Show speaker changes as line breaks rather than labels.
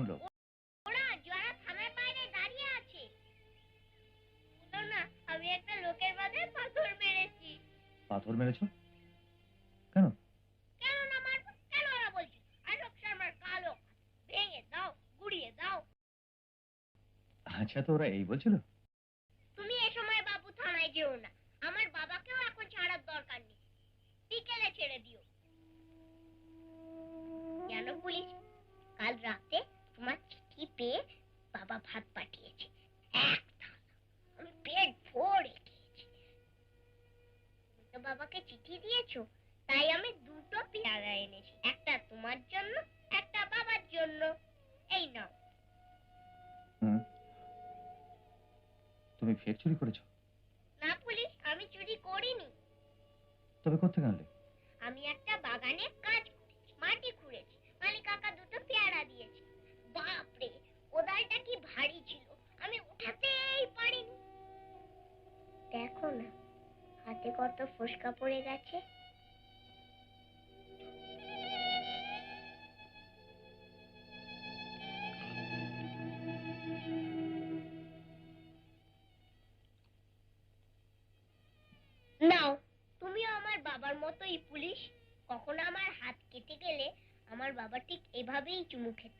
কেমন লোক?
ওরা যারা থানার বাইরে দাঁড়িয়ে আছে, বলো না আমি একটা লোকের মাথায় পাথর মেরেছি।
পাথর মেরেছো কেন?
কেন না মারবো? কেন ওরা বলছে আলোক শর্মার কালো ভেঙে দাও, গুড়িয়ে দাও।
আচ্ছা, তো ওরা এই বলছিল?
তুমি এ সময় বাবু থানায় যেও না, আমার বাবাকেও এখন ছাড়ার দরকার নেই, বিকেলে ছেড়ে দিও। জানো পুলিশ, কাল রাতে তোমার চিঠি পেয়ে বাবা ভাত পাঠিয়েছে, এক থালা। আমি পেট ভরে খেয়েছি। তুমি তো বাবাকে চিঠি দিয়েছো, তাই আমি দুটো পেয়ারা এনেছি, একটা তোমার জন্য, একটা বাবার জন্য। এই নাও।
তুমি ফের চুরি করেছো?
না পুলিশ, আমি চুরি করিনি।
তবে কোত্থেকে আনলে?
আমি একটা বাগানে কাজ করেছি, মাটি খুঁড়েছি, মালিক কাকা দুটো পেয়ারা দিয়েছে। বাপরে, কোদালটা কি ভারী ছিল, আমি উঠাতেই পারিনি। দেখো না, হাতে কত ফোসকা পড়ে গেছে। নাও, তুমিও আমার বাবার মতোই পুলিশ। কখনো আমার হাত কেটে গেলে আমার বাবা ঠিক এভাবেই চুমু খেত।